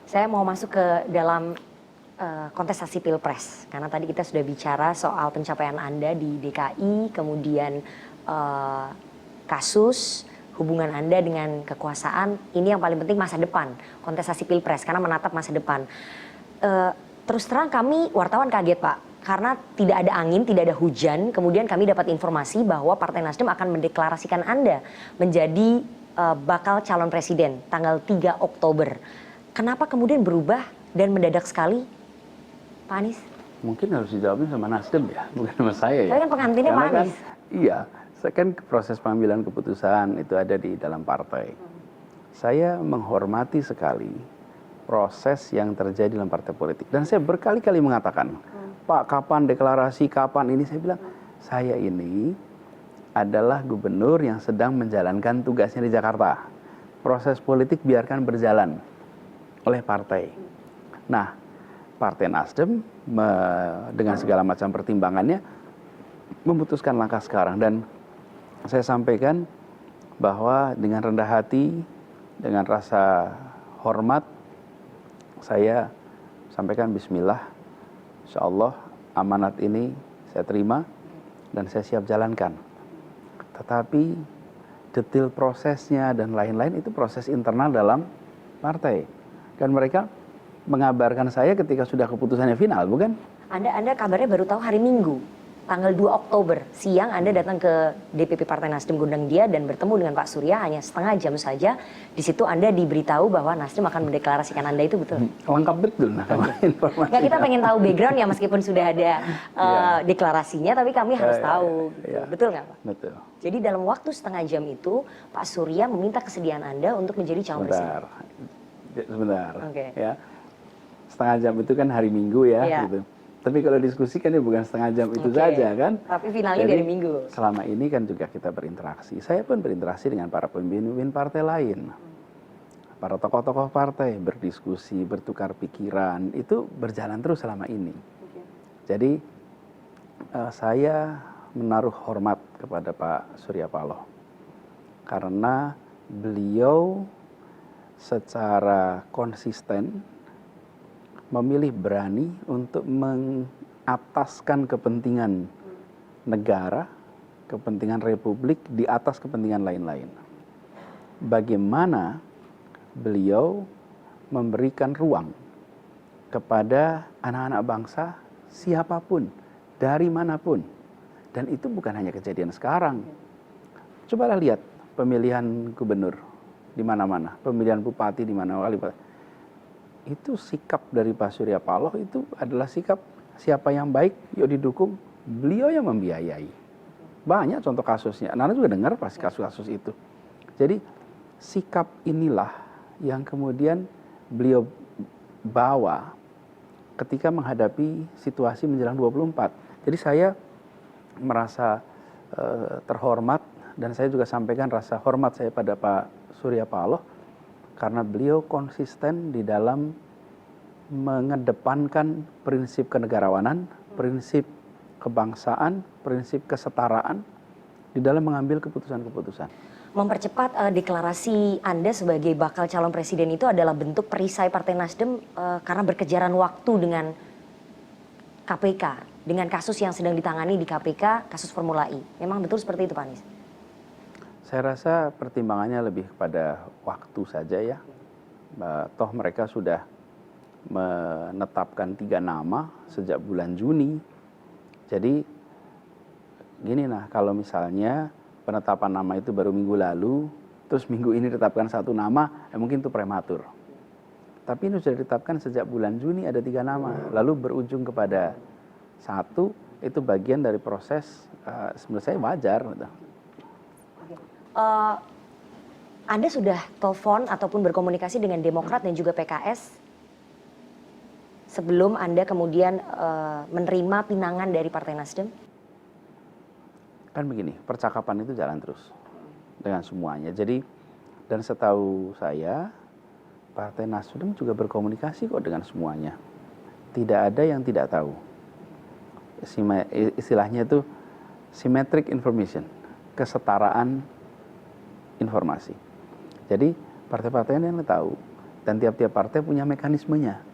Saya mau masuk ke dalam kontestasi Pilpres, karena tadi kita sudah bicara soal pencapaian Anda di DKI, kemudian kasus, hubungan Anda dengan kekuasaan, ini yang paling penting masa depan, kontestasi Pilpres, karena menatap masa depan. Terus terang kami wartawan kaget Pak, karena tidak ada angin, tidak ada hujan, kemudian kami dapat informasi bahwa Partai Nasdem akan mendeklarasikan Anda menjadi bakal calon presiden tanggal 3 Oktober. Kenapa kemudian berubah dan mendadak sekali, Pak Anies? Mungkin harus dijawabnya sama Nasdem ya, bukan sama saya ya. Saya kan pengantinnya Pak Anies. Iya, saya kan proses pengambilan keputusan itu ada di dalam partai. Saya menghormati sekali proses yang terjadi dalam partai politik. Dan saya berkali-kali mengatakan, Pak kapan deklarasi, kapan ini, saya bilang, saya ini adalah gubernur yang sedang menjalankan tugasnya di Jakarta. Proses politik biarkan berjalan oleh partai. Nah, Partai Nasdem dengan segala macam pertimbangannya memutuskan langkah sekarang. Dan saya sampaikan bahwa dengan rendah hati, dengan rasa hormat, saya sampaikan bismillah, insya Allah amanat ini saya terima dan saya siap jalankan. Tetapi detail prosesnya dan lain-lain itu proses internal dalam partai. Dan mereka mengabarkan saya ketika sudah keputusannya final, bukan? Anda kabarnya baru tahu hari Minggu, tanggal 2 Oktober, siang Anda datang ke DPP Partai Nasdem Gondang Dia dan bertemu dengan Pak Surya hanya setengah jam saja. Di situ Anda diberitahu bahwa Nasdem akan mendeklarasikan Anda, itu betul? Lengkap betul nah, informasi. Nggak, kita pengen tahu background ya, meskipun sudah ada deklarasinya, tapi kami harus tahu. Betul nggak Pak? Betul. Jadi dalam waktu setengah jam itu, Pak Surya meminta kesediaan Anda untuk menjadi calon presiden. Sebentar. Okay. Ya. Setengah jam itu kan hari Minggu ya, gitu. Tapi kalau diskusi kan ya bukan setengah jam itu saja kan. Tapi finalnya jadi, dari Minggu. Selama ini kan juga kita berinteraksi. Saya pun berinteraksi dengan para pemimpin partai lain. Para tokoh-tokoh partai berdiskusi, bertukar pikiran, itu berjalan terus selama ini. Jadi saya menaruh hormat kepada Pak Surya Paloh. Karena beliau secara konsisten memilih berani untuk mengataskan kepentingan negara, kepentingan republik di atas kepentingan lain-lain. Bagaimana beliau memberikan ruang kepada anak-anak bangsa siapapun, dari manapun. Dan itu bukan hanya kejadian sekarang. Cobalah lihat pemilihan gubernur di mana-mana, pemilihan bupati di mana-mana. Itu sikap dari Pak Surya Paloh itu adalah sikap siapa yang baik, yuk didukung, beliau yang membiayai. Banyak contoh kasusnya, Nana juga dengar pasti kasus-kasus itu. Jadi sikap inilah yang kemudian beliau bawa ketika menghadapi situasi menjelang 24. Jadi saya merasa terhormat dan saya juga sampaikan rasa hormat saya pada Pak Surya Paloh karena beliau konsisten di dalam mengedepankan prinsip kenegarawanan, prinsip kebangsaan, prinsip kesetaraan di dalam mengambil keputusan-keputusan. Mempercepat deklarasi Anda sebagai bakal calon presiden itu adalah bentuk perisai Partai Nasdem karena berkejaran waktu dengan KPK, dengan kasus yang sedang ditangani di KPK, kasus Formula E. Memang betul seperti itu Pak Anies? Saya rasa pertimbangannya lebih kepada waktu saja ya. Toh mereka sudah menetapkan 3 nama sejak bulan Juni. Jadi gini nah, kalau misalnya penetapan nama itu baru minggu lalu, terus minggu ini ditetapkan 1 nama, mungkin itu prematur. Tapi ini sudah ditetapkan sejak bulan Juni ada 3 nama, lalu berujung kepada 1, itu bagian dari proses menurut saya wajar. Anda sudah telepon ataupun berkomunikasi dengan Demokrat dan juga PKS sebelum Anda kemudian menerima pinangan dari Partai Nasdem? Kan begini, percakapan itu jalan terus dengan semuanya. Jadi, dan setahu saya, Partai Nasdem juga berkomunikasi kok dengan semuanya. Tidak ada yang tidak tahu. Istilahnya itu symmetric information, kesetaraan informasi. Jadi partai-partai yang tahu. Dan tiap-tiap partai punya mekanismenya.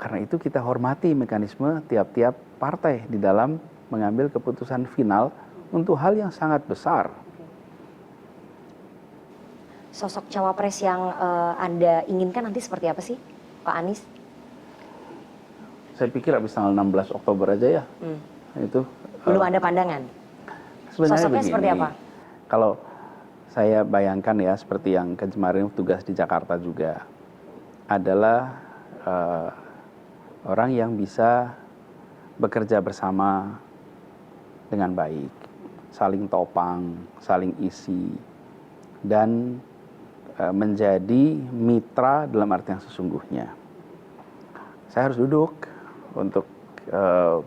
Karena itu kita hormati mekanisme tiap-tiap partai di dalam mengambil keputusan final untuk hal yang sangat besar. Sosok cawapres yang Anda inginkan nanti seperti apa sih, Pak Anies? Saya pikir habis tanggal 16 Oktober aja ya. Itu Belum ada pandangan? sebenarnya Sosoknya begini, seperti apa? Kalau saya bayangkan ya, seperti yang kemarin tugas di Jakarta juga, adalah orang yang bisa bekerja bersama dengan baik, saling topang, saling isi, dan menjadi mitra dalam arti yang sesungguhnya. Saya harus duduk untuk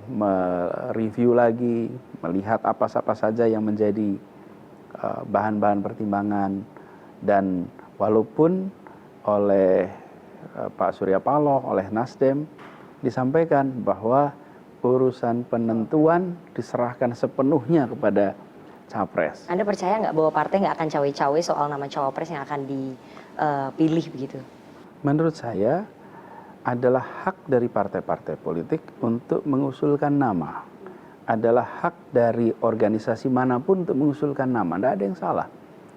mereview lagi, melihat apa saja yang menjadi bahan-bahan pertimbangan, dan walaupun oleh Pak Surya Paloh, oleh Nasdem disampaikan bahwa urusan penentuan diserahkan sepenuhnya kepada capres. Anda percaya nggak bahwa partai nggak akan cawe-cawe soal nama cawapres yang akan dipilih begitu? Menurut saya adalah hak dari partai-partai politik untuk mengusulkan nama. Adalah hak dari organisasi manapun untuk mengusulkan nama. Tidak ada yang salah.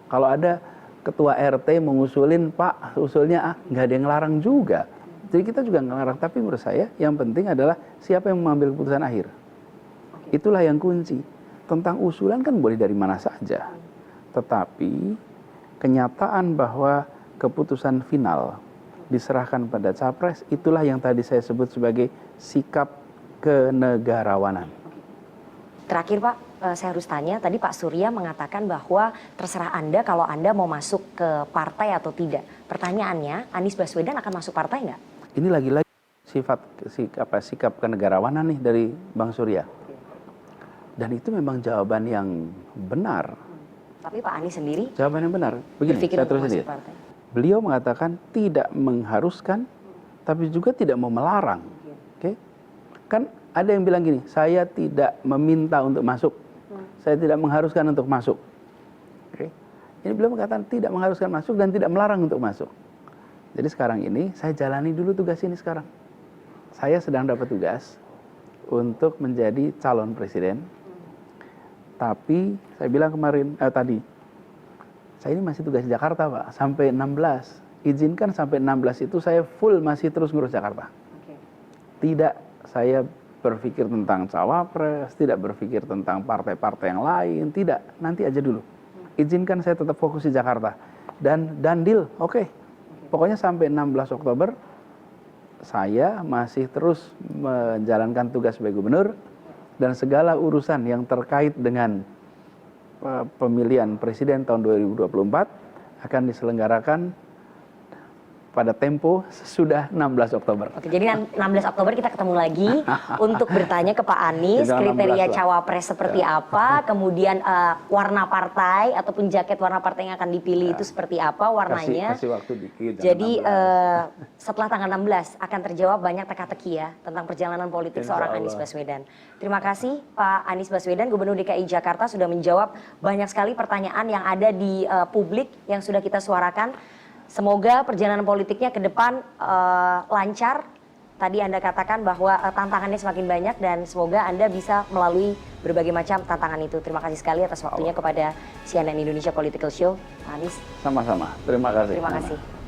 Kalau ada ketua RT mengusulin, Pak, usulnya nggak ada yang larang juga. Jadi kita juga nggak larang. Tapi menurut saya yang penting adalah siapa yang mengambil keputusan akhir. Itulah yang kunci. Tentang usulan kan boleh dari mana saja. Tetapi kenyataan bahwa keputusan final diserahkan pada capres, itulah yang tadi saya sebut sebagai sikap kenegarawanan. Terakhir Pak, saya harus tanya, tadi Pak Surya mengatakan bahwa terserah Anda kalau Anda mau masuk ke partai atau tidak. Pertanyaannya, Anies Baswedan akan masuk partai nggak? Ini lagi-lagi sikap kenegarawanan nih dari Bang Surya. Dan itu memang jawaban yang benar. Tapi Pak Anies sendiri Jawaban yang benar. Begini, berpikir saya untuk terus masuk lihat. partai. Beliau mengatakan tidak mengharuskan, tapi juga tidak mau melarang. Oke? Kan ada yang bilang gini, saya tidak meminta untuk masuk, saya tidak mengharuskan untuk masuk. Oke? Ini beliau mengatakan tidak mengharuskan masuk dan tidak melarang untuk masuk. Jadi sekarang ini saya jalani dulu tugas ini sekarang. Saya sedang dapat tugas untuk menjadi calon presiden. Tapi saya bilang tadi, saya ini masih tugas di Jakarta Pak, sampai 16. Izinkan sampai 16 itu saya full masih terus ngurus Jakarta. Tidak saya berpikir tentang cawapres, tidak berpikir tentang partai-partai yang lain, tidak. Nanti aja dulu. Izinkan saya tetap fokus di Jakarta. Dan deal, oke. Pokoknya sampai 16 Oktober, saya masih terus menjalankan tugas sebagai gubernur, dan segala urusan yang terkait dengan pemilihan presiden tahun 2024 akan diselenggarakan pada tempo sesudah 16 Oktober. Oke, jadi 16 Oktober kita ketemu lagi untuk bertanya ke Pak Anies Tanggal 16 kriteria lah. cawapres seperti apa, kemudian warna partai ataupun jaket warna partai yang akan dipilih itu seperti apa warnanya. Kasih waktu dikit. Jadi setelah tanggal 16 akan terjawab banyak teka-teki ya tentang perjalanan politik Insya seorang Allah. Anies Baswedan. Terima kasih Pak Anies Baswedan, Gubernur DKI Jakarta sudah menjawab banyak sekali pertanyaan yang ada di publik yang sudah kita suarakan. Semoga perjalanan politiknya ke depan lancar. Tadi Anda katakan bahwa tantangannya semakin banyak dan semoga Anda bisa melalui berbagai macam tantangan itu. Terima kasih sekali atas waktunya kepada CNN Indonesia Political Show, Pak Anies. Sama-sama. Terima kasih. Terima kasih.